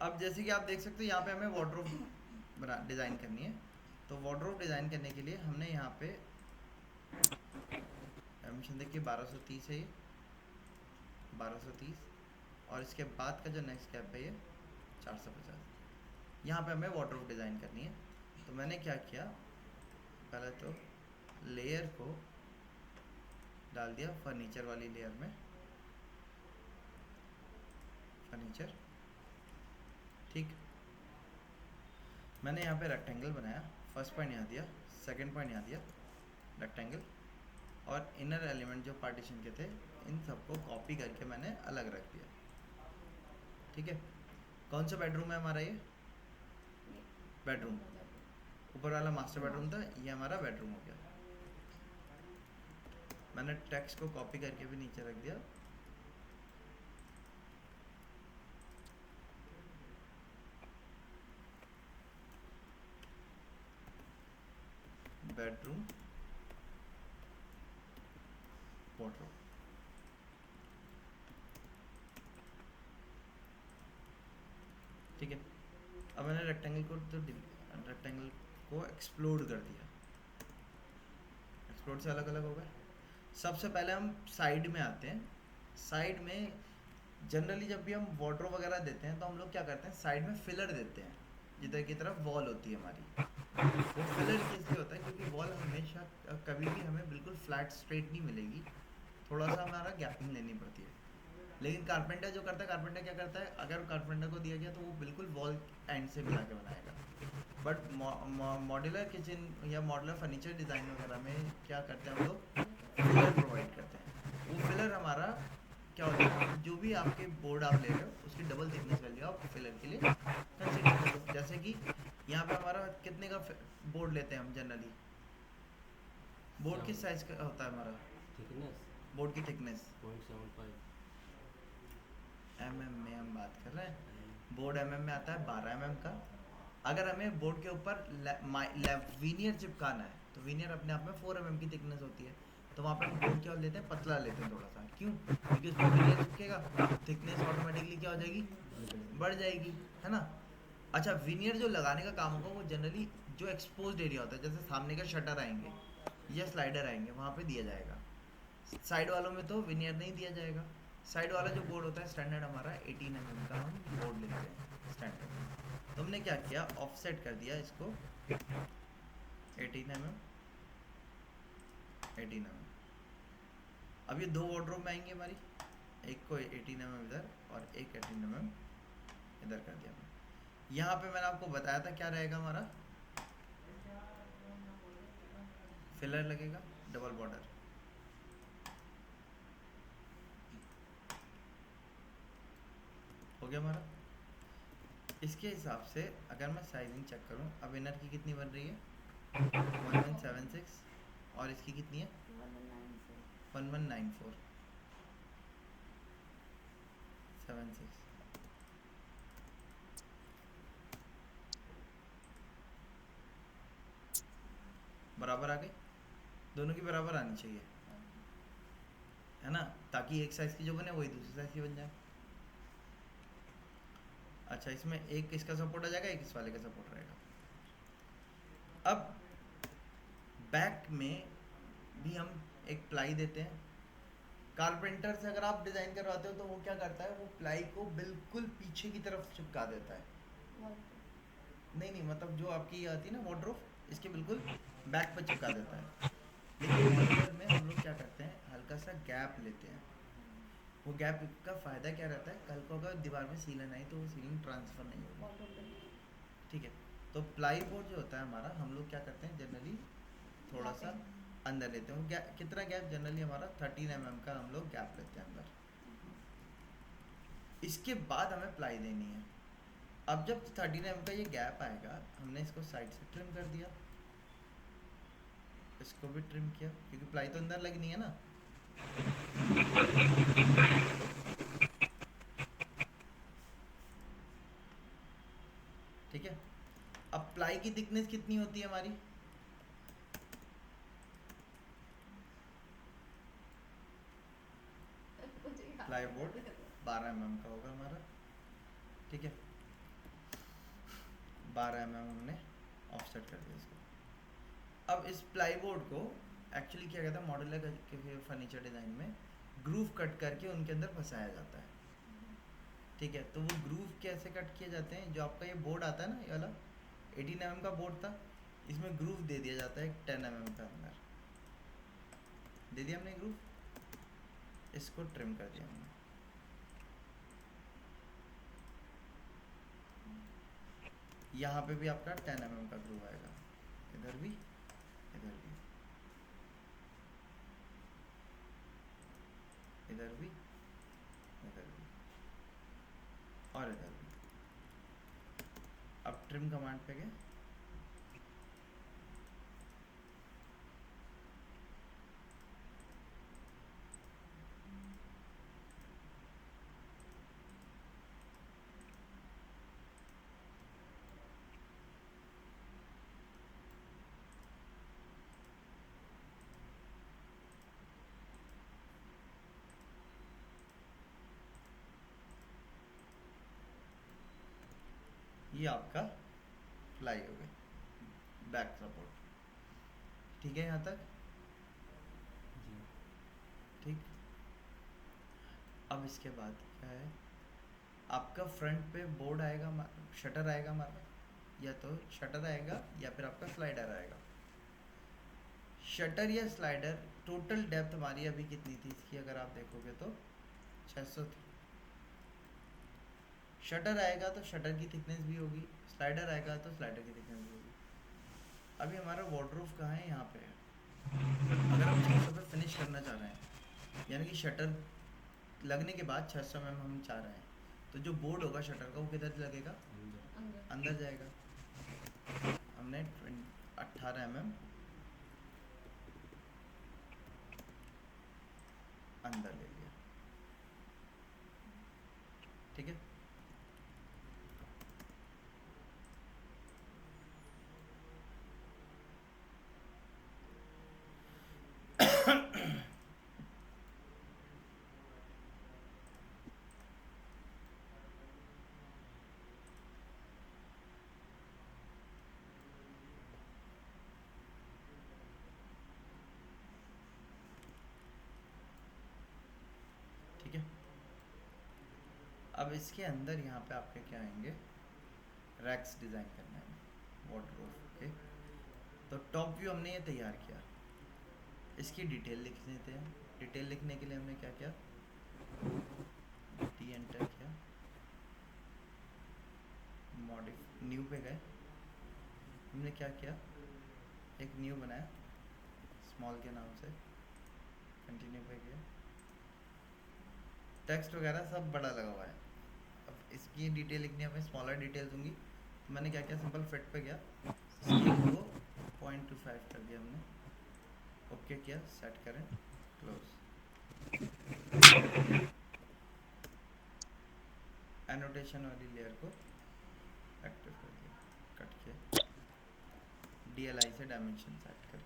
अब जैसे कि आप देख सकते हो यहाँ पे हमें वार्डरोब बना डिज़ाइन करनी है। तो वार्डरोब डिज़ाइन करने के लिए हमने यहाँ पे डायमेंशन देखिए 1230 है ये 1230, और इसके बाद का जो नेक्स्ट गैप है ये 450। यहाँ पे हमें वार्डरोब डिज़ाइन करनी है। तो मैंने क्या किया, पहले तो लेयर को डाल दिया फर्नीचर वाली लेयर में, फर्नीचर, ठीक। मैंने यहाँ पे रेक्टेंगल बनाया, फर्स्ट पॉइंट यहाँ दिया, सेकंड पॉइंट यहाँ दिया रेक्टेंगल, और इनर एलिमेंट जो पार्टीशन के थे इन सबको कॉपी करके मैंने अलग रख दिया, ठीक है। कौन सा बेडरूम है हमारा, ये बेडरूम, ऊपर वाला मास्टर बेडरूम था, ये हमारा बेडरूम हो गया। मैंने टेक्स्ट को कॉपी करके भी नीचे रख दिया, बेडरूम वार्डरोब, ठीक है। अब मैंने रेक्टेंगल को एक्सप्लोड कर दिया, एक्सप्लोड से अलग अलग हो गए। सबसे पहले हम साइड में आते हैं। साइड में जनरली जब भी हम वार्डरोब वगैरह देते हैं तो हम लोग क्या करते हैं, साइड में फिलर देते हैं, जिधर की तरफ वॉल होती है हमारी। वो फिलर किसलिए होता है, क्योंकि वॉल हमेशा कभी भी हमें बिल्कुल फ्लैट स्ट्रेट नहीं मिलेगी, थोड़ा सा हमारा गैपिंग लेनी पड़ती है। लेकिन कारपेंटर जो करता है, कारपेंटर क्या करता है, अगर कारपेंटर को दिया गया तो वो बिल्कुल वॉल एंड से मिला के बनाएगा। बट मॉड्यूलर किचन या मॉड्यूलर फर्नीचर डिज़ाइन वगैरह में क्या करते हैं हम लोग, फिलर प्रोवाइड करते हैं। वो फिलर हमारा क्या होता है, जो भी आपके बोर्ड आप ले रहे हो उसकी डबल थिकनेस वैल्यू आप फिलर के लिए कंसिडर करो। जैसे कि यहाँ पे हमारा कितने का बोर्ड लेते हैं हम जनरली, बोर्ड किस साइज़ का होता है हमारा, थिकनेस बोर्ड की थिकनेस 0.75 में हम बात कर रहे हैं। बोर्ड में आता है 12 का। अगर हमें बोर्ड के ऊपर वीनियर चिपकाना है तो वीनियर अपने आप में 4 की थिकनेस होती है, तो वहाँ पे हम बोर्ड क्या लेते हैं, पतला लेते हैं थोड़ा सा। क्यों, क्योंकि उसमें वीनियर चिपकेगा, थिकनेस ऑटोमेटिकली क्या हो जाएगी, बढ़ जाएगी, है ना। अच्छा, वीनियर जो लगाने का काम होगा वो जनरली जो एक्सपोज्ड एरिया होता है, जैसे सामने का शटर आएंगे या स्लाइडर आएंगे, वहाँ पे दिया जाएगा। साइड वालों में तो विनियर नहीं दिया जाएगा। साइड वाला जो बोर्ड होता है स्टैंडर्ड हमारा 18 का हम बोर्ड लेते हैं स्टैंडर्ड। तो हमने क्या किया, ऑफसेट कर दिया इसको 18 mm। अब ये दो वार्डरोब में आएंगे हमारी, एक को 18 mm इधर और एक 18 mm इधर कर दिया हमने। यहाँ पे मैंने आपको बताया था क्या रहेगा हमारा, फिलर लगेगा, डबल बॉर्डर। हो गया हमारा। इसके हिसाब से अगर मैं साइजिंग चेक करूं, अब इनर की कितनी बन रही है 1176, और इसकी कितनी है 1194 76, बराबर आ गई, दोनों की बराबर आनी चाहिए, है ना, ताकि एक साइज़ की जो बने वही दूसरी साइज़ की बन जाए। अच्छा, इसमें एक इसका सपोर्ट आ जाएगा, एक इस वाले का सपोर्ट रहेगा। अब बैक में भी हम एक प्लाई देते हैं। कारपेंटर से अगर आप डिज़ाइन करवाते हो तो वो क्या करता है, वो प्लाई को बिल्कुल पीछे की तरफ चिपका देता है। नहीं नहीं, मतलब जो आपकी आती है ना वार्डरोब, इसके बिल्कुल बैक पर चिपका देता है। लेकिन मॉड्यूलर में हम लोग क्या करते हैं, हल्का सा गैप लेते हैं। वो गैप का फ़ायदा क्या रहता है, कल को अगर दीवार में सीलन आई तो वो सीलिंग ट्रांसफ़र नहीं होगी, ठीक है। तो प्लाई बोर्ड जो होता है हमारा, हम लोग क्या करते हैं जनरली थोड़ा सा अंदर लेते हैं। गैप कितना, गैप जनरली हमारा 13 mm का हम लोग गैप लेते हैं अंदर। इसके बाद हमें प्लाई देनी है। अब जब 13 mm का ये गैप आएगा, हमने इसको साइड से ट्रिम कर दिया, इसको भी ट्रिम किया, क्योंकि प्लाई तो अंदर लगनी है ना। ठीक है। अब प्लाई की थिकनेस कितनी होती है हमारी, प्लाई बोर्ड 12 mm का होगा हमारा, ठीक है। 12 mm हमने ऑफसेट कर दिया इसको। अब इस प्लाईबोर्ड को एक्चुअली क्या कहता है, मॉड्यूलर के फर्नीचर डिज़ाइन में ग्रूव कट करके उनके अंदर फंसाया जाता है। ठीक है, तो वो ग्रूव कैसे कट किए जाते हैं, जो आपका ये बोर्ड आता है ना, ये वाला 18 mm का बोर्ड था, इसमें ग्रूव दे दिया जाता है 10 mm का अंदर दे दिया हमने ग्रूव, इसको ट्रिम कर दिया हमने। यहाँ पे भी आपका 10 mm का ग्रूव आएगा, इधर भी, इधर भी, इधर भी, इधर भी और इधर भी। अब ट्रिम कमांड पे गए, ये आपका फ्लाई हो गया बैक सपोर्ट। ठीक है यहाँ तक? ठीक। अब इसके बाद क्या है, आपका फ्रंट पे बोर्ड आएगा, शटर आएगा हमारा, या तो शटर आएगा या फिर आपका स्लाइडर आएगा। शटर या स्लाइडर, टोटल डेप्थ हमारी अभी कितनी थी इसकी, अगर आप देखोगे तो 600 थी। शटर आएगा तो शटर की थिकनेस भी होगी, स्लाइडर आएगा तो स्लाइडर की थिकनेस भी होगी। अभी हमारा वार्डरोब कहाँ है, यहाँ पे है। अगर हम 600 पे फिनिश करना चाह रहे हैं, यानी कि शटर लगने के बाद 600 mm हम चाह रहे हैं, तो जो बोर्ड होगा शटर का वो किधर लगेगा, अंदर जाएगा। हमने 18 mm अंदर ले लिया। ठीक है, ठीक है। अब इसके अंदर यहाँ पे आपके क्या आएंगे, रैक्स डिज़ाइन करना है वार्डरोब के। तो टॉप व्यू हमने ये तैयार किया, इसकी डिटेल लिख लेते हैं। डिटेल लिखने के लिए हमने क्या किया, डी एंटर किया, मॉडिफ न्यू पे गए, हमने क्या किया, एक न्यू बनाया स्मॉल के नाम से, कंटिन्यू पे गया, टेक्स्ट वगैरह सब बड़ा लगा हुआ है। अब इसकी डिटेल लिखनी है, मैं स्मॉलर डिटेल दूंगी। तो मैंने क्या किया, सिंपल फिट पे गया, स्केल को 0.25 कर दिया हमने, ओके किया, सेट करें, क्लोज। एनोटेशन वाली लेयर को एक्टिव कर दिया, कट किया, DLI से डायमेंशन सेट करें,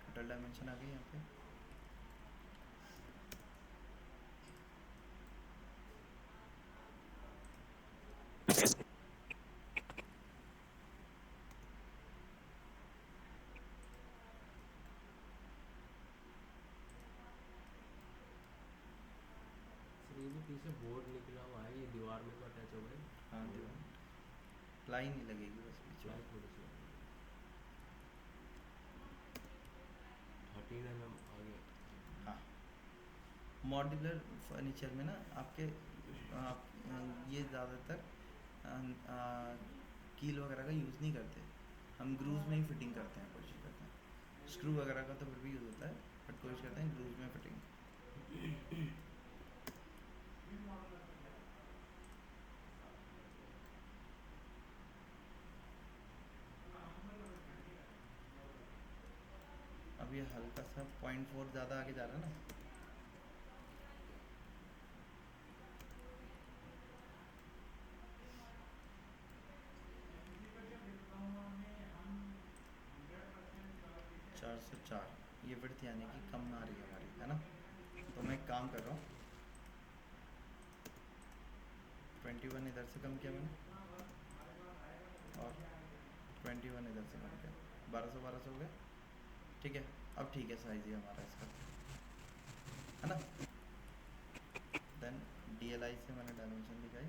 टोटल डायमेंशन आ गई यहाँ पे। ये जो पीछे बोर्ड निकला हुआ है, ये दीवार में तो अटैच हो गए? हाँ, दीवार प्लाई नहीं लगेगी बस पीछे। प्लाई थोड़ी सी 13 mm आगे। हाँ, मॉड्यूलर फर्नीचर में ना आपके आप ये ज़्यादातर कील वगैरह का यूज़ नहीं करते, हम ग्रूव्स में ही फिटिंग करते हैं, कोशिश करते हैं। स्क्रू वगैरह का तो फिर भी यूज़ होता है, बट कोशिश करते हैं ग्रूव्स में फिटिंग। अब ये हल्का सा 0.4 ज़्यादा आगे जा रहा है ना, चार से चार, ये विड्थ यानी कि कम आ रही है हमारी, है ना। तो मैं एक काम कर रहा हूँ, 21 इधर से कम किया मैंने और 21 इधर से कम किया, 1200 हो गया। ठीक है, अब ठीक है साइज ये हमारा इसका, है ना। देन DLI से मैंने डायमेंशन दिखाई,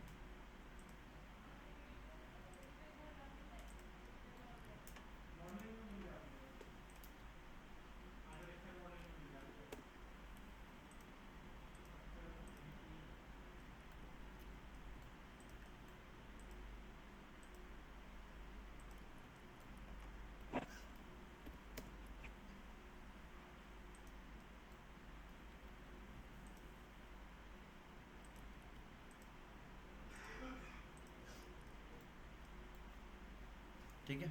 ठीक है।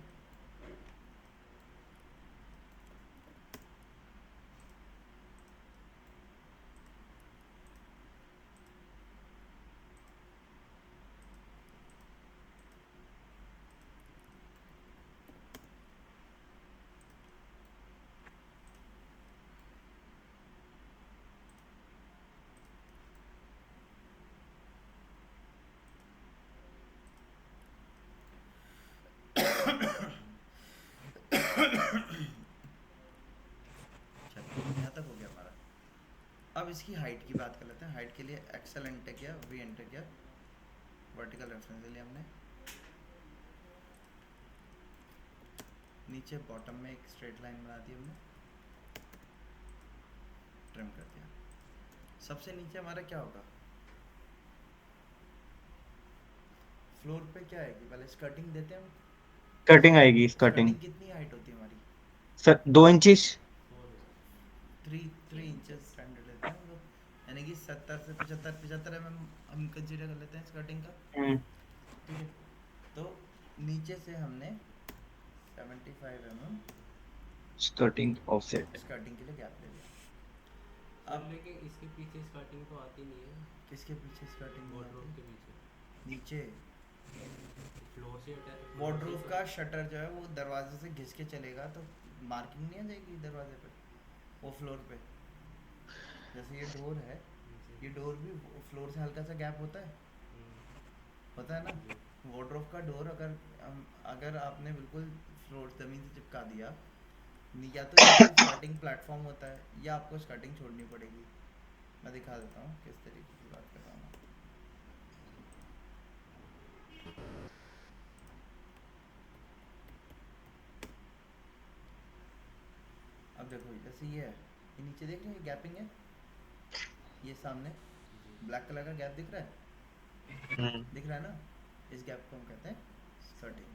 चलो यहाँ तक हो गया हमारा। अब इसकी हाइट की बात कर लेते हैं। हाइट के लिए एक्सेल एंटर किया, वी एंटर किया, वर्टिकल रेफरेंस ले लिया हमने, नीचे बॉटम में एक स्ट्रेट लाइन बना दी हमने, ट्रिम कर दिया। सबसे नीचे हमारा क्या होगा, फ्लोर पे क्या आएगी, पहले स्कर्टिंग देते हैं हम। कटिंग आएगी स्कर्टिंग स्कर्टिंग कितनी हाइट होती है हमारी, सर 2 इंचिस 3 इंचेस स्टैंडर्ड लेते हैं हम लोग, यानी कि 70 से 75 mm हम कंसीडर कर लेते हैं स्कर्टिंग का। ठीक है, तो नीचे से हमने 75 mm स्कर्टिंग ऑफसेट स्कर्टिंग के लिए गैप ले लिया। अब अब लेकिन इसके पीछे स्कर्टिंग तो आती नहीं है, किसके पीछे स्कर्टिंग वार्डरोब के पीछे, नीचे फ्लोर से अटैच, वार्डरोब का शटर जो है वो दरवाजे से घिस के चलेगा तो मार्किंग नहीं आ जाएगी दरवाजे पे, वो फ्लोर पे। जैसे ये डोर है, ये डोर भी फ्लोर से हल्का सा गैप होता है, होता है ना। वार्डरोब का डोर अगर आपने बिल्कुल फ्लोर ज़मीन से चिपका दिया, या तो ये स्कर्टिंग प्लेटफॉर्म होता है या आपको स्कर्टिंग छोड़नी पड़ेगी। मैं दिखा देता हूँ किस तरीके की बात कर रहा हूँ। अब देखो जैसे ये है, ये नीचे देख रहे हैं, ये गैपिंग है, ये सामने ब्लैक कलर का गैप दिख रहा है, दिख रहा है ना, इस गैप को हम कहते हैं स्कर्टिंग।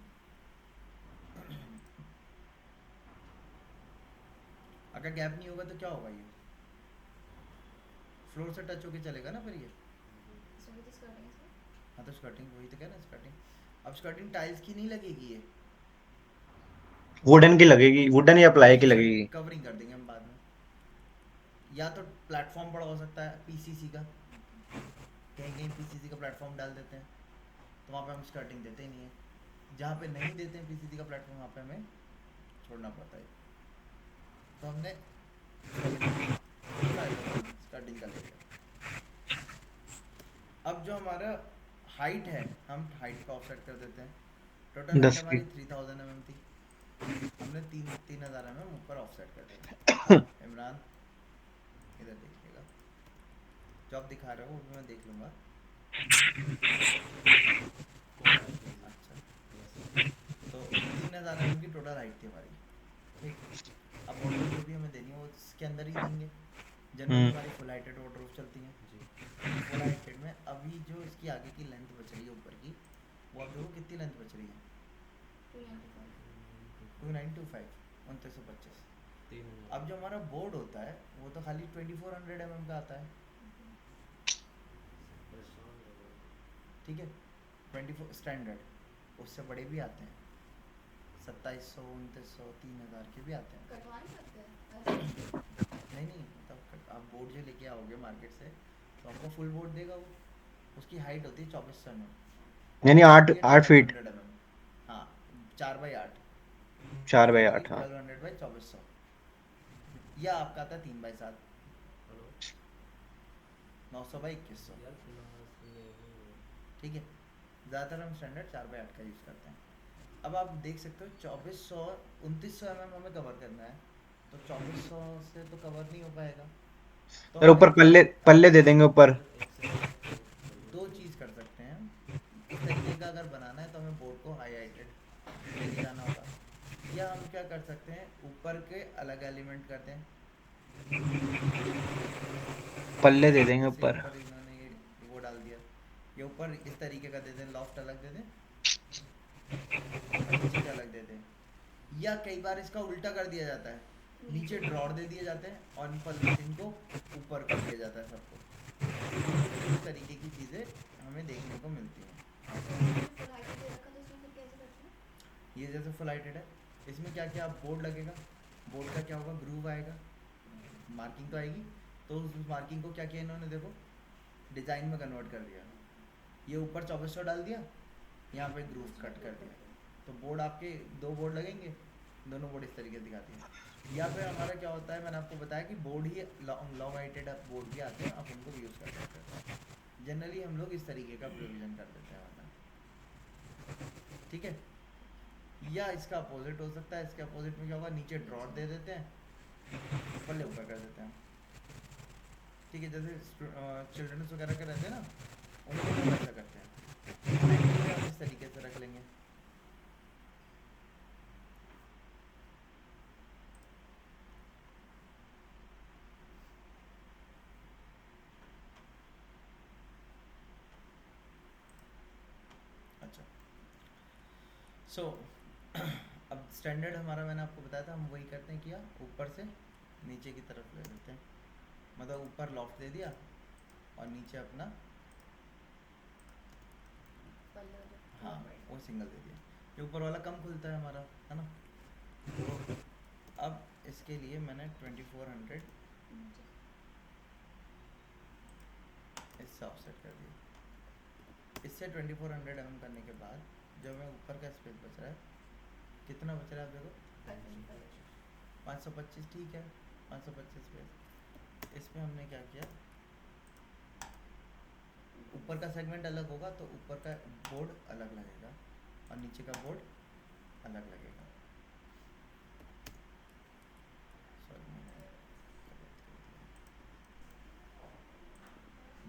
अगर गैप नहीं होगा तो क्या होगा, ये फ्लोर से टच होके चलेगा ना फिर ये। हाँ तो स्कर्टिंग वही तो कह रहे हैं, स्कर्टिंग। अब स्कर्टिंग टाइल्स की नहीं लगेगी, ये वुडन की लगेगी, वुडन या प्लाई की लगेगी। कवरिंग कर देंगे हम बाद में। या तो प्लेटफॉर्म बड़ा हो सकता है पीसीसी का, कहीं कहीं पीसीसी का प्लेटफॉर्म डाल देते हैं, तो वहाँ पे हम स्कर्टिंग देते ही नहीं है। जहाँ पे नहीं देते हैं पीसीसी का प्लेटफॉर्म, वहाँ पे हमें छोड़ना पड़ता है। तो हमने स्कर्टिंग का ले लिया। अब जो हमारा हाइट है, हम हाइट का ऑफसेट कर देते हैं। टोटल हाइट 10 हमारी फीट 3000 mm थी, हमने 3000 mm ऊपर ऑफसेट कर दिया। इमरान इधर देखिएगा, जो आप दिखा रहे हो वो भी मैं देख लूँगा। अच्छा, तो 3000 mm की टोटल हाइट थी हमारी। ठीक, अब वार्डरोब जो भी हमें देनी है वो इसके अंदर ही देंगे। जनरली हमारी फुल हाइटेड वार्डरोब चलती हैं। फुल हाइटेड में अभी जो इसकी आगे की लेंथ बच रही है ऊपर की, वो आप देखो कितनी लेंथ बच रही है, 2925, 2925। 3000। अब जो हमारा बोर्ड होता है वो तो खाली 2400 mm का आता है, ठीक है, 24 स्टैंडर्ड। उससे बड़े भी आते हैं, 2700, 2900, 3000 के भी आते हैं। नहीं मतलब आप बोर्ड जो लेके आओगे मार्केट से तो आपको फुल बोर्ड देगा वो, उसकी हाइट होती है 2400 mm, यानी लेंथ 8 होती है 8 फीट 1200 mm। हाँ, 4x8, 4 बाई यानी कि 8 हाँ 1200 बाई 2400, या आपका आता है 3x7। 900 बाई 2100। यार क्लास में ठीक है, ज़्यादातर हम स्टैंडर्ड 4x8 का यूज़ करते हैं। अब आप देख सकते हो 2400 2900 हमें कवर करना है, तो 2400 से तो कवर नहीं हो पाएगा। तो और ऊपर हमें पल्ले पल्ले दे देंगे ऊपर। यार एक सेकंड दो चीज़ कर सकते हैं। इस तरीके का अगर बनाना है तो हमें बोर्ड को हाईलाइटेड लेके जाना होगा, या हम क्या कर सकते हैं, ऊपर के अलग एलिमेंट करते हैं। पल्ले दे देंगे जैसे ऊपर। ऊपर इन्होंने ये वो डाल दिया, ये ऊपर इस तरीके का दे दें, लॉफ्ट अलग दे दें और नीचे का अलग दे दें। या कई बार इसका उल्टा कर दिया जाता है, नीचे ड्रॉर दे दिए जाते हैं और इनको ऊपर कर दिया जाता है सबको। इस तरीके की चीज़ें हमें देखने को मिलती हैं। ये जैसे फुल हाइटेड है, इसमें क्या क्या बोर्ड लगेगा, बोर्ड का क्या होगा, ग्रूव आएगा, मार्किंग तो आएगी। तो उस मार्किंग को क्या किया इन्होंने, देखो डिज़ाइन में कन्वर्ट कर दिया। ये ऊपर 2400 डाल दिया, यहाँ पे ग्रूव कट कर दिया, तो बोर्ड आपके दो बोर्ड लगेंगे, दोनों बोर्ड इस तरीके से दिखाती है। या फिर हमारा क्या होता है, मैंने आपको बताया कि बोर्ड ही लॉन्ग हाइटेड बोर्ड भी आते हैं, आप उनको भी यूज़ कर सकते हैं। जनरली हम लोग इस तरीके का प्रोविज़न कर देते हैं वरना, ठीक है। या इसका अपोजिट हो सकता है, इसके अपोजिट में क्या होगा, नीचे ड्रॉट दे देते हैं, पल्ले ऊपर कर देते हैं, ठीक है। जैसे चिल्ड्रंस वगैरह के रहते हैं ना, उनको हम ऐसा करते हैं, हम इस तरीके से रख लेंगे। अच्छा, सो अब स्टैंडर्ड हमारा मैंने आपको बताया था, हम वही करते हैं, किया ऊपर से नीचे की तरफ ले लेते हैं, मतलब ऊपर लॉफ्ट दे दिया और नीचे अपना, हाँ वो सिंगल दे दिया। ये ऊपर वाला कम खुलता है हमारा, है ना। तो अब इसके लिए मैंने 2400 इससे ऑफसेट कर दिया। इससे 2400 करने के बाद जब हमें ऊपर का स्पेस बच रहा है, कितना बच रहा है आप देखो, 525, ठीक है, 525 स्पेस। इसमें हमने क्या किया, ऊपर का सेगमेंट अलग होगा तो ऊपर का बोर्ड अलग लगेगा और नीचे का बोर्ड अलग लगेगा। Sorry, मैंने गलत कर दिया।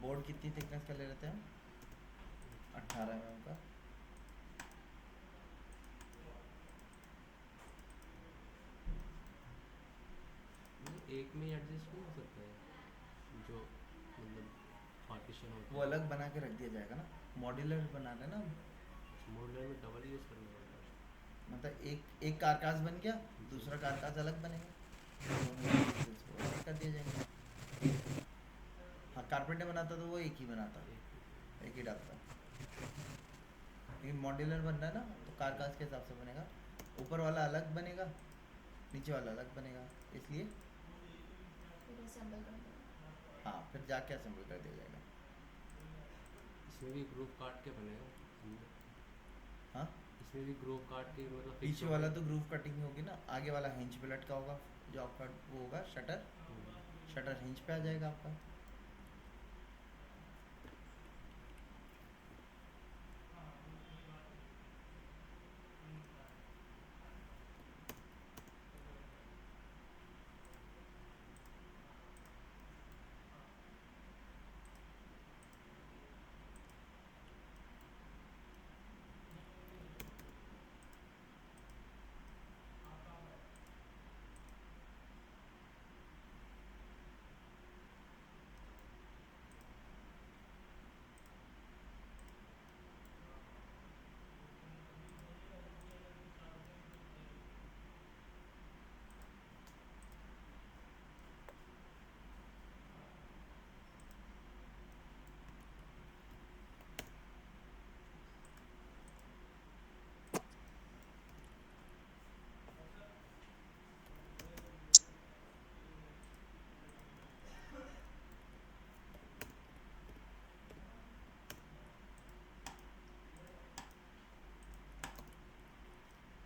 बोर्ड कितनी थिकनेस का ले लेते हैं, 18 mm का। एक में एडजस्ट नहीं हो सकता है जो मतलब पार्टीशन होता वो अलग बना के रख दिया जाएगा ना, मॉड्यूलर बना रहे ना। मॉडलर में डबल यूज़ करना पड़ता है। मतलब एक कारकास बन गया, दूसरा कारकास अलग बनेगा, दोनों pieces को अलग कर दिए जाएंगे। हाँ, कारपेंटर बनाता तो वो एक ही बनाता, एक ही डालता। लेकिन मॉड्यूलर बन रहा है ना, तो कारकास के हिसाब से बनेगा, ऊपर वाला अलग बनेगा, नीचे वाला अलग बनेगा, इसलिए हाँ फिर जाके असेंबल कर दिया जाएगा। इसमें भी ग्रुप काट के बनेगा। हाँ, इसमें भी ग्रुप काट के मतलब fix पीछे होगा। वाला तो ग्रूव कटिंग होगी ना, आगे वाला हिंज पे लटका होगा, जो आपका वो होगा शटर, शटर हिंज पे आ जाएगा आपका।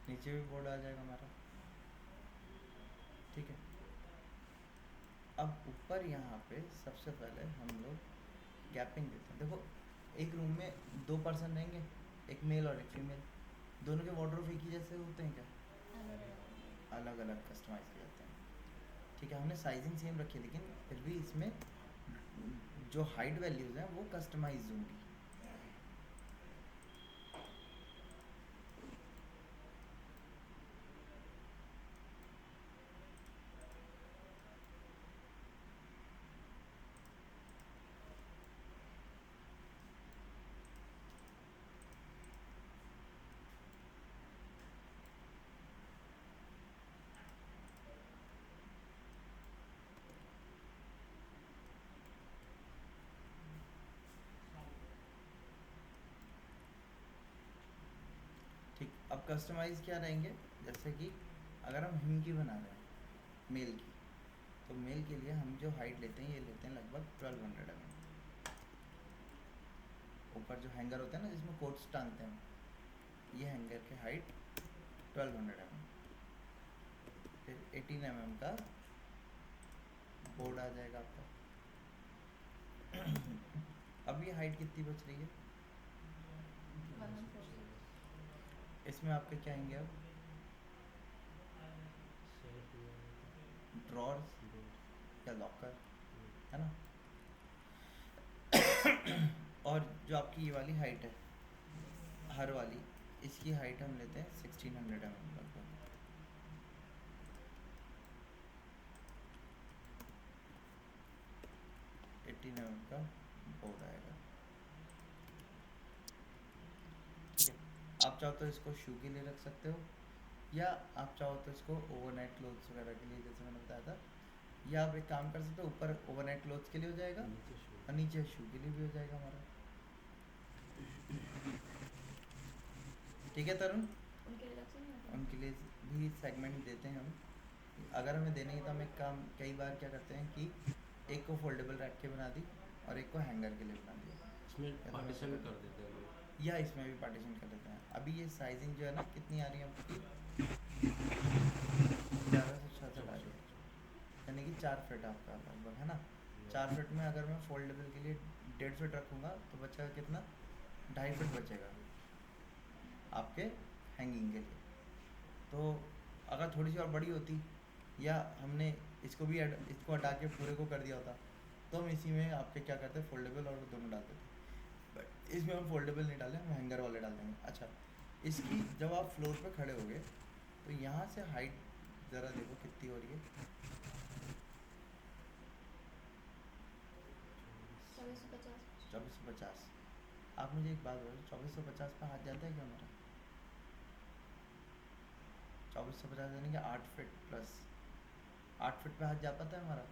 नीचे भी बोर्ड आ जाएगा हमारा, ठीक है। अब ऊपर यहाँ पे सबसे पहले हम लोग गैपिंग देते हैं। देखो एक रूम में 2 पर्सन रहेंगे, एक मेल और एक फीमेल, दोनों के वार्डरोब एक ही जैसे होते हैं क्या? अलग अलग कस्टमाइज किए जाते हैं। ठीक है, हमने साइजिंग सेम रखी है, लेकिन फिर भी इसमें जो हाइट वैल्यूज़ हैं वो कस्टमाइज होंगी। ठीक, अब कस्टमाइज क्या रहेंगे, जैसे कि अगर हम हिम की बना रहे हैं मेल की, तो मेल के लिए हम जो हाइट लेते हैं ये लेते हैं लगभग 1200 mm। ऊपर जो हैंगर होता है ना जिसमें कोट्स टांगते हैं, ये हैंगर की हाइट 1200 mm। फिर 18 mm का बोर्ड आ जाएगा आपका। अब ये हाइट कितनी बच रही है, इसमें आपके क्या आएंगे अब, ड्रॉर्स या लॉकर, है ना। और जो आपकी ये वाली हाइट है हर वाली, इसकी हाइट हम लेते हैं 1600 mm लगभग। 18 mm का बोर्ड आएगा। ठीक है, आप चाहो तो इसको शू के लिए रख सकते हो, या आप चाहो तो इसको ओवरनाइट क्लोथ्स वगैरह के लिए, जैसे मैंने बताया था, या आप एक काम कर सकते हो, ऊपर ओवरनाइट क्लोथ्स के लिए हो जाएगा और नीचे शू के लिए भी हो जाएगा हमारा। ठीक है तरुण, उनके लिए भी सेगमेंट देते हैं हम। अगर हमें देने की तो हम एक काम कई बार क्या करते हैं कि एक को फोल्डेबल रैक के बना दी और एक को हैंगर के लिए बना दिया, इसमें पार्टीशन कर देते हैं लोग। या इसमें भी पार्टीशन कर देते हैं। अभी ये साइजिंग जो है ना कितनी आ रही है आपकी, 1166 आ रही है, यानी कि 4 फिट आपका लगभग, है ना। 4 फिट में अगर मैं फोल्डेबल के लिए 1.5 फिट रखूँगा तो बचेगा कितना, 2.5 फिट बचेगा आपके हैंगिंग के लिए। तो अगर थोड़ी सी और बड़ी होती, या हमने इसको भी इसको हटा के पूरे को कर दिया होता, तो हम इसी में आपके क्या करते हैं, फोल्डेबल और दोनों डालते थे। बट इसमें हम फोल्डेबल नहीं डालें, हम हैंगर वाले डाल देंगे। अच्छा, इसकी जब आप फ्लोर पे खड़े होगे तो यहाँ से हाइट ज़रा देखो कितनी हो रही है, 2450। आप मुझे एक बात बताओ, 2450 पे हाथ जाता है क्या हमारा? 2450 यानी कि 8 फिट प्लस, 8 फिट पे हाथ जा पाता है हमारा?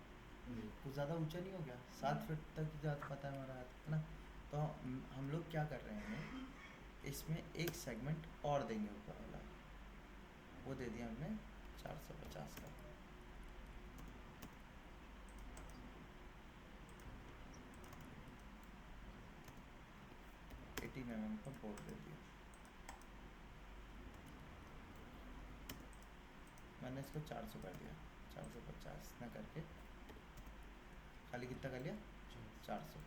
कुछ ज़्यादा ऊंचा नहीं हो गया, 7 फिट तक जा पाता है हमारा हाथ, है ना। तो हम लोग क्या कर रहे हैं, इसमें एक सेगमेंट और देंगे ऊपर वाला, वो दे दिया हमने 450 का। एटी mm का बोर्ड दे दिया मैंने, इसको 400 कर दिया, 450 ना करके खाली कितना कर लिया, 400।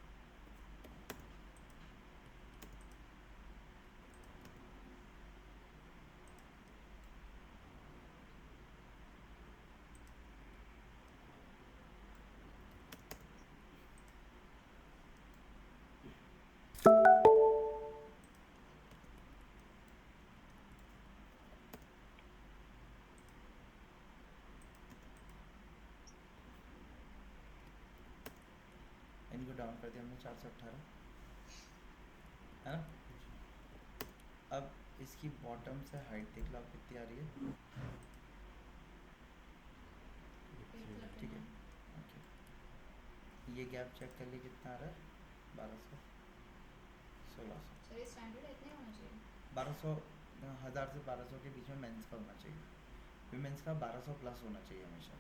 इनको डाउन कर दिया हमने 418, है ना। अब इसकी बॉटम से हाइट देख लो आप कितनी आ रही है, ठीक है। ओके, ये गैप चेक कर लिए कितना आ रहा है, 1200, 1600, 1200, 1000 से 1200 के बीच में मेंस का होना चाहिए। विमेंस का 1200 प्लस होना चाहिए हमेशा,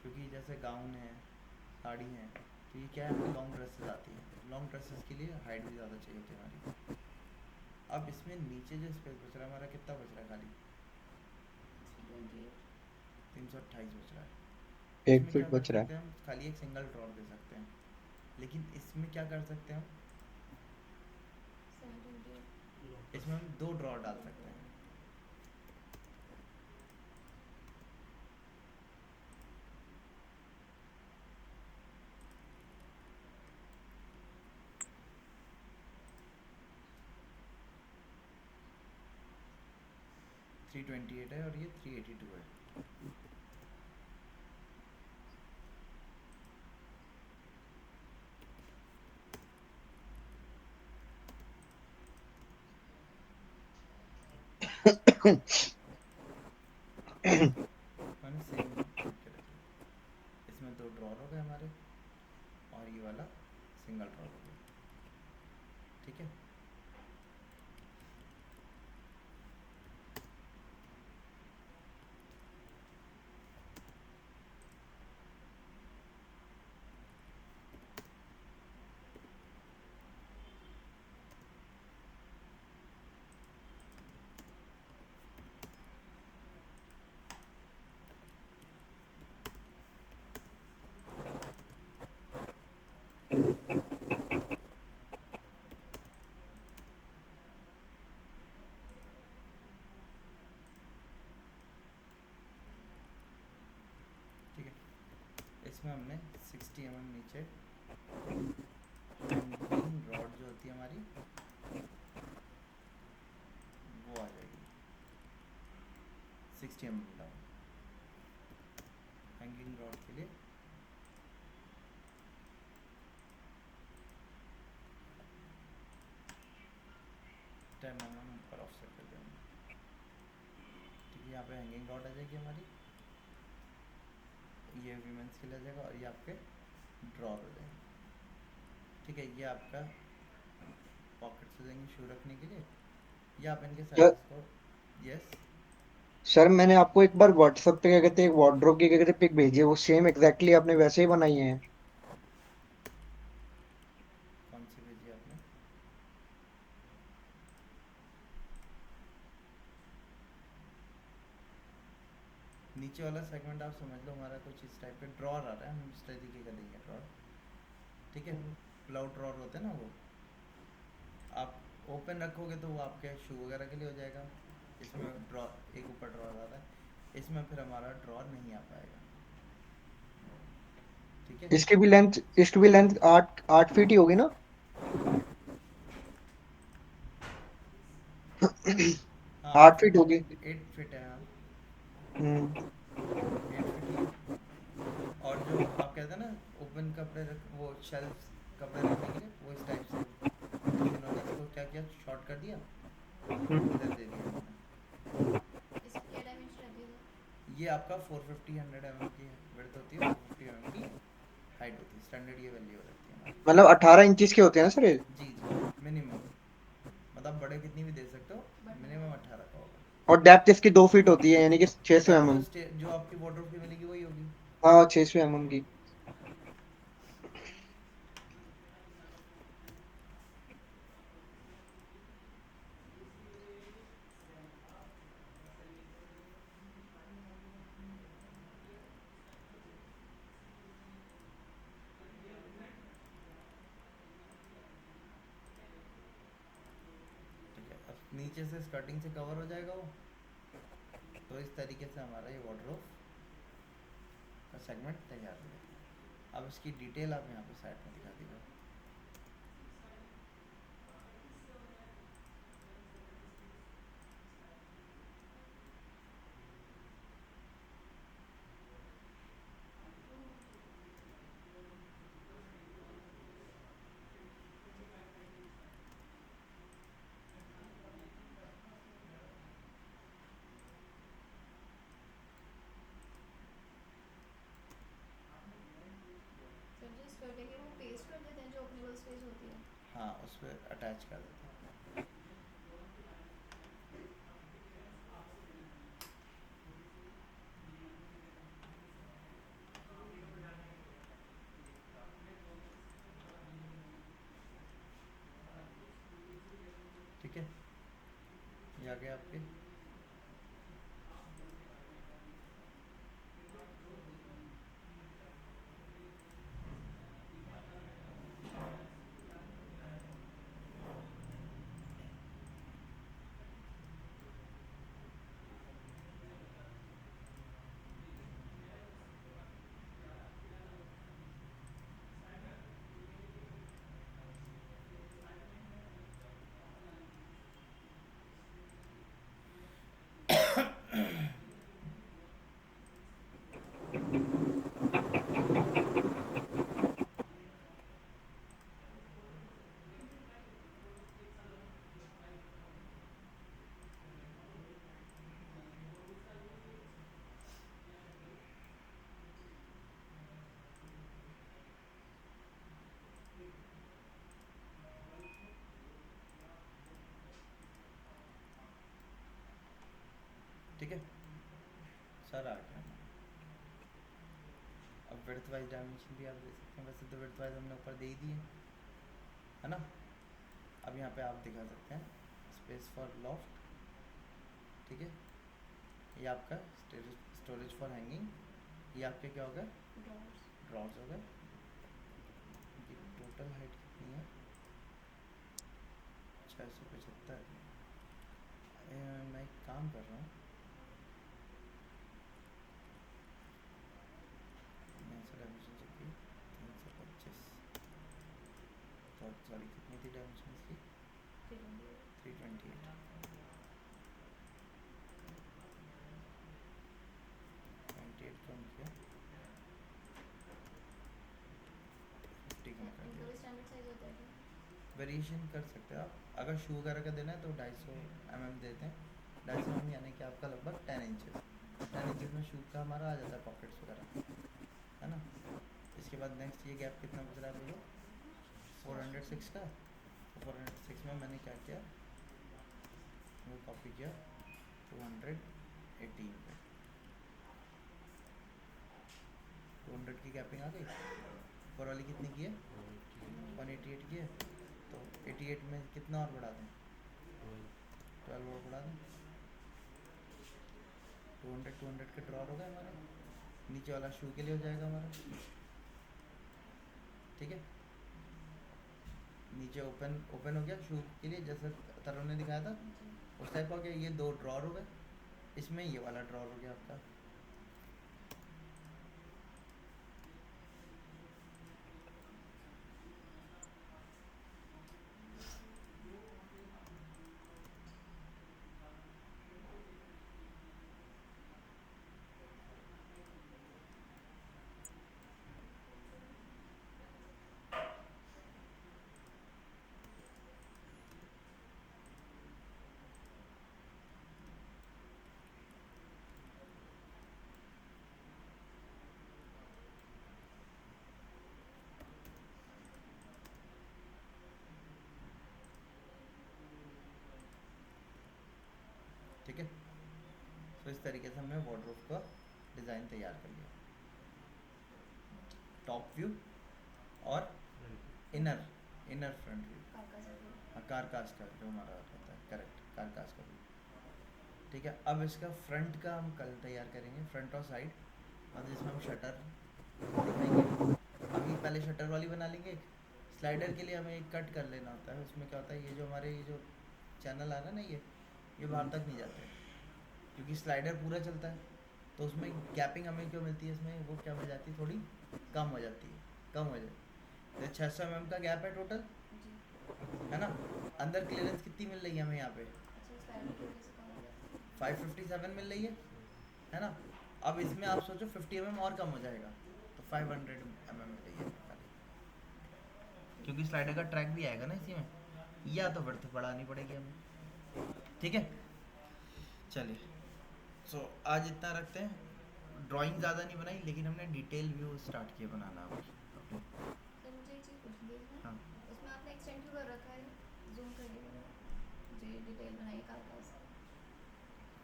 क्योंकि जैसे गाउन है, साड़ी है, तो ये क्या है, हमें लॉन्ग ड्रेसेस आती हैं, लॉन्ग ड्रेसेस के लिए हाइट भी ज़्यादा चाहिए होती है हमारी। अब इसमें नीचे जो स्पेस बच रहा है हमारा, कितना बच रहा है, खाली 328 बच रहा है। एक इसमें क्या फीट कर बच रहा है। सकते हैं हम, खाली एक सिंगल ड्रॉर दे सकते हैं, लेकिन इसमें क्या कर सकते हैं हम, इसमें हम 2 ड्रॉ डाल सकते हैं। थ्री 28 है और ये 382 है। मैंने सेम इसमें 2 ड्रॉ हो गए हमारे और ये वाला सिंगल ड्रॉ हो गया। ठीक है, ठीक है। इसमें हमने 60 नीचे रॉड जो होती है हमारी वो आ जाएगी 60 डाउन हैंगिंग रॉड के लिए। ऊपर ऑफसेट कर देंगे। ठीक है, यहाँ पे हैंगिंग रॉड आ जाएगी हमारी, ये वीमेंस के लिए आ जाएगा और ये आपके ड्रॉर हो जाएंगे। ठीक है, ये आपका पॉकेट्स हो जाएंगे शू रखने के लिए। ये आप इनके सर साइज को, यस सर मैंने आपको एक बार व्हाट्सएप पे क्या कहते हैं एक वार्डरोब की क्या कहते हैं पिक भेजी है, वो सेम एग्जैक्टली आपने वैसे ही बनाई है। कौन सी भेजी आपने? नीचे वाला सेगमेंट आप समझ लो हमारा कुछ इस टाइप का ड्रॉर आ रहा है, हम इस तरीके का देंगे ड्रॉर। ठीक है, क्लाउड ड्रॉर होते हैं ना वो, आप ओपन रखोगे तो वो आपके शू वगैरह के लिए हो जाएगा। इसमें ड्रॉ एक ऊपर ड्रॉर आ रहा है, इसमें फिर हमारा ड्रॉर नहीं आ पाएगा। ठीक है, इसकी भी लेंथ 8 फीट ही होगी ना? हाँ 8 फीट होगी। 8 फिट है, हाँ हम्म। 8 फिट ही है। और जो आप कहते हैं ना ओपन कपड़े रख, वो शेल्फ कपड़े रखने के लिए, वो इस टाइप से इन्होंने इसको क्या किया, शॉर्ट कर दिया, इधर दे दिया इन्होंने। इसमें क्या डायमेंशन रहती है? ये आपका 450 100 की विड्थ होती है, 450 की हाइट होती है, स्टैंडर्ड ये वैल्यू रहती है हमारी। मतलब 18 इंचेस के होते हैं ना सर ये? जी जी, मिनिमम, मतलब बड़े कितनी भी दे सकते हो, मिनिमम 18 का होगा। और डेप्थ इसकी 2 फीट होती है यानी कि 600 mm। डेप्थ तो जो आपकी वार्डरोब की मिलेगी वही होगी। हाँ 600 mm की। ठीक है, अब नीचे से स्कर्टिंग से कवर हो जाएगा वो। तो इस तरीके से हमारा ये वार्डरोब का सेगमेंट तैयार हो गया। अब इसकी डिटेल आप यहाँ पे साइड में दिखा दीजिए। सर जो स्कर्टिंग है वो पेस्ट कर देते हैं जो ओपनेबल स्पेस होती है? हाँ, उस पर अटैच कर देते हैं। ठीक है, ये आ गया आपके। ठीक है सर आ गया। अब विड्थ वाइज डायमेंशन भी आप दे सकते हैं, वैसे तो विड्थ वाइज हमने ऊपर दे ही दिए है ना। अब यहाँ पे आप दिखा सकते हैं स्पेस फॉर लॉफ्ट, ठीक है। ये आपका स्टोरेज फॉर हैंगिंग, ये आपके क्या हो गए ड्रॉर्स। ड्रॉर्स हो गए। ये टोटल हाइट कितनी है 675। मैं एक काम कर रहा हूँ, मैं ऐसा डायमेंशन चेक की 325 तो सॉरी कितनी थी डायमेंशन इसकी 328। 28 कम किया 50 कम कर दिया। इनका भी स्टैंडर्ड साइज होता है क्या? वेरिएशन कर सकते हैं आप, अगर शू वगैरह का देना है तो 250 mm देते हैं। 250 mm यानी कि आपका लगभग 10 इंचेस। 10 इंचेस में शू का हमारा आ जाता है पॉकेट्स वगैरह, है ना। इसके बाद नेक्स्ट ये गैप कितना बच रहा है बोलो 406 का। 406 में मैंने क्या किया, वो कॉपी किया 218 पे। 200 की गैपिंग आ गई। ऊपर वाली कितनी की है 188 की है, तो 88 में कितना और बढ़ा दें 12 और बढ़ा दें। 200 के ड्रॉर हो गए हमारे, नीचे वाला शू के लिए हो जाएगा हमारा, ठीक है। नीचे ओपन हो गया शू के लिए, जैसे तरुण ने दिखाया था जी। उस टाइप का हो गया। ये 2 ड्रॉर हो गए, इसमें ये वाला ड्रॉर हो गया आपका। ठीक है, तो इस तरीके से हमने वार्डरोब का डिज़ाइन तैयार कर लिया। टॉप व्यू और इनर फ्रंट व्यू, कार का साइज। हाँ कारकास्ट का जो हमारा रहता है, करेक्ट कारकास्ट का व्यू। ठीक है, अब इसका फ्रंट का हम कल तैयार करेंगे, फ्रंट और साइड, और जिसमें हम शटर दिखाएंगे। अभी पहले शटर वाली बना लेंगे एक। स्लाइडर के लिए हमें एक कट कर लेना होता है, उसमें क्या होता है ये जो हमारे ये जो चैनल आ रहा है ना ये बाहर तक नहीं जाते क्योंकि स्लाइडर पूरा चलता है, तो उसमें गैपिंग हमें क्यों मिलती है, इसमें वो क्या हो जाती है थोड़ी कम हो जाती है, कम हो जाती है। तो 600 mm का गैप है टोटल, जी। है ना। अंदर क्लियरेंस कितनी मिल रही है हमें यहाँ पे अच्छा स्लाइड की वजह से कम हो गया। 557 मिल रही है ना। अब इसमें आप सोचो 50 mm और कम हो जाएगा तो 500 mm मिल रही है खाली, क्योंकि स्लाइडर का ट्रैक भी आएगा ना इसी में, या तो बढ़ बढ़ानी पड़ेगी हमें, ठीक है। चलिए सो आज इतना रखते हैं। ड्राइंग ज़्यादा नहीं बनाई लेकिन हमने डिटेल व्यू स्टार्ट किया बनाना अब। सर मुझे एक चीज़ पूछनी थी हाँ उसमें आपने एक्सटेंड क्यों कर रखा है, जूम करिए जी डिटेल बनाइए कार का।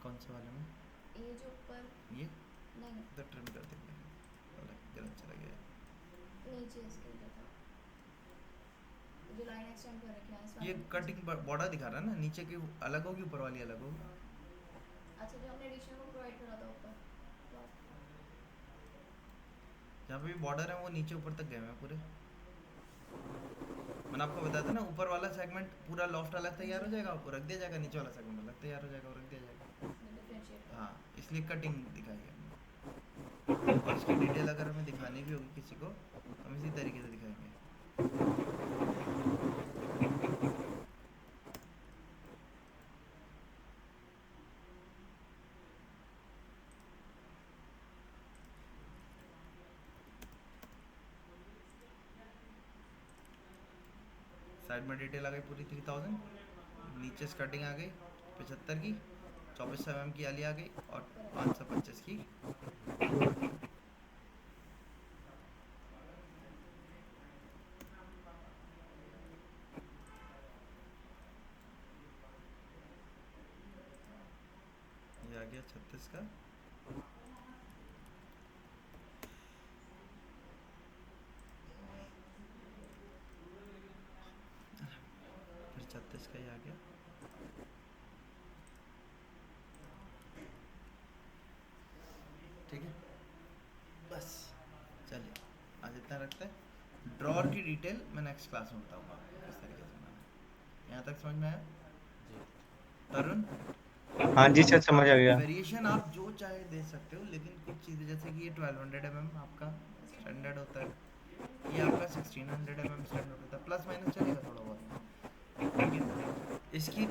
कौन से वाले में, ये जो ऊपर ये नहीं इधर ट्रिम कर देंगे, गलत चला गया। नीचे इसके जो था जो लाइन एक्सटेंड कर रखी है इस ये वाले में। कटिंग बॉर्डर दिखा रहा है ना, नीचे की अलग होगी ऊपर वाली अलग होगी। अच्छा जो हमने एडिशन को प्रोवाइड करा था ऊपर तो जहाँ पे भी बॉर्डर है वो नीचे ऊपर तक गए हुए हैं पूरे। मैंने आपको बताया था ना ऊपर वाला सेगमेंट पूरा लॉफ्ट अलग तैयार हो जाएगा, आपको रख दिया जाएगा, नीचे वाला सेगमेंट अलग तैयार हो जाएगा और रख दिया जाएगा। डिफरेंशिएट हाँ इसलिए कटिंग दिखाई है। और इसकी डिटेल अगर हमें दिखानी भी होगी किसी को तो हम इसी तरीके से दिखाएंगे। साइड में डिटेल आ गई पूरी 3000, नीचे स्कर्टिंग आ गई 75 की, 24 mm की आली आ गई और 525 की। ये आ गया 36 का। फिर 36 का ही आ गया। ठीक है, बस चलिए आज इतना रखते हैं। ड्रॉर की डिटेल मैं नेक्स्ट क्लास में बताऊंगा आपको किस तरीके से बनाना है। यहाँ तक समझ में आया जी। तरुण? हाँ जी सर, समझ आ गया। वेरिएशन आप जो चाहे दे सकते हो, लेकिन कुछ चीज़ें जैसे कि ये 1200 आपका स्टैंडर्ड होता है, ये आपका 1600 स्टैंडर्ड होता है, प्लस माइनस चलेगा थोड़ा बहुत। ठीक है, इसकी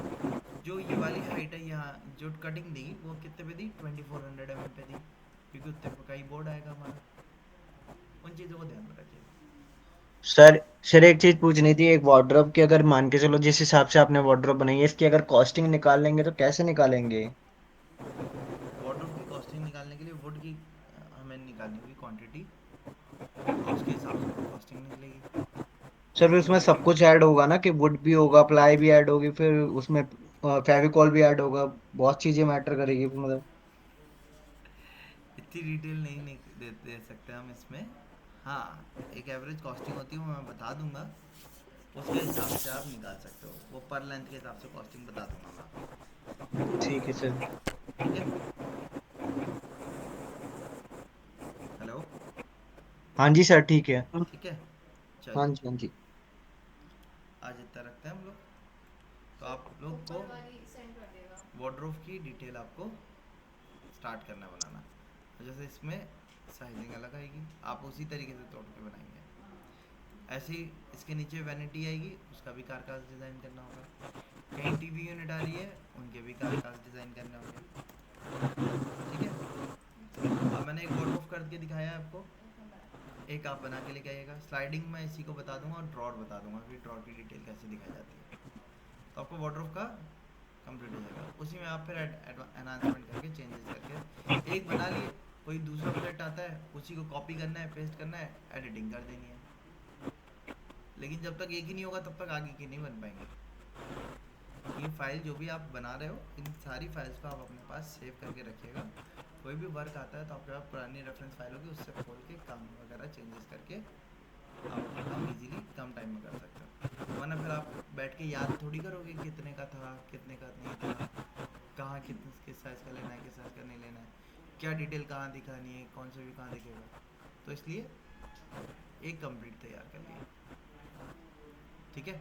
जो ये वाली हाइट है यहाँ जो कटिंग दी वो कितने पे दी? 2400 पे दी, क्योंकि उतने का ही बोर्ड आएगा हमारा। उन चीज़ों को ध्यान में रखिए। सर सर एक चीज पूछनी थी, एक वार्डरोब की अगर मान के चलो जिस हिसाब से आपने वार्डरोब बनाई है, इसकी अगर कॉस्टिंग निकाल लेंगे तो कैसे निकालेंगे? वार्डरोब की कॉस्टिंग निकालने के लिए वुड की हमें निकालनी होगी क्वांटिटी, और उसके हिसाब से कॉस्टिंग निकलेगी। सर फिर उसमें सब कुछ ऐड होगा ना, कि वुड भी होगा, प्लाई भी ऐड होगी, फिर उसमें फेविकॉल भी ऐड होगा, बहुत चीजें मैटर करेगी मतलब। इतनी डिटेल नहीं दे सकते हम इसमें। हाँ, एक एवरेज कॉस्टिंग होती है वो मैं बता दूंगा, उसके हिसाब से आप निकाल सकते हो। वो पर लेंथ के हिसाब से कॉस्टिंग बता दूंगा मैं आपको। ठीक है सर। ठीक है, हेलो? हाँ जी सर, ठीक है। ठीक है, हाँ चलिए जी हाँ जी। आज इतना रखते हैं हम लोग। तो आप लोग को ऊपर वाली सेंड कर देगा। वार्डरोब की डिटेल आपको स्टार्ट करना है बनाना। तो जैसे इसमें साइजिंग अलग आएगी, आप उसी तरीके से तोड़ के बनाएंगे। ऐसे ही इसके नीचे वैनिटी आएगी, उसका भी कारकास डिज़ाइन करना होगा। कहीं टीवी यूनिट आ रही है, उनके भी कारकास डिज़ाइन करने होंगे। ठीक है, अब मैंने एक वार्डरोब करके दिखाया है आपको, एक आप बना के लेके आइएगा। स्लाइडिंग मैं इसी को बता दूंगा और ड्रॉर बता दूंगा कि ड्रॉर की डिटेल कैसे दिखाई जाती है। तो आपको वार्डरोब का कंप्लीट हो जाएगा। उसी में आप फिर एनहांसमेंट करके चेंजेस करके एक बना लिए, कोई दूसरा प्रोजेक्ट आता है उसी को कॉपी करना है, पेस्ट करना है, एडिटिंग कर देनी है। लेकिन जब तक एक ही नहीं होगा तब तक आगे के नहीं बन पाएंगे। ये फाइल जो भी आप बना रहे हो, इन सारी फाइल्स को आप अपने पास सेव करके रखिएगा। कोई भी वर्क आता है तो आपके पास पुरानी रेफरेंस फाइल होगी, उससे खोल के काम वगैरह चेंजेस करके आप अपना काम इजीली कम टाइम में कर सकते हो। वरना फिर आप बैठ के याद थोड़ी करोगे कितने का था, कितने का नहीं था, कहाँ कितने किस साइज़ का लेना है, किस साइज़ का नहीं लेना है, क्या डिटेल कहाँ दिखानी है, कौन सा भी कहाँ दिखेगा। तो इसलिए एक कंप्लीट तैयार कर लिए। ठीक है।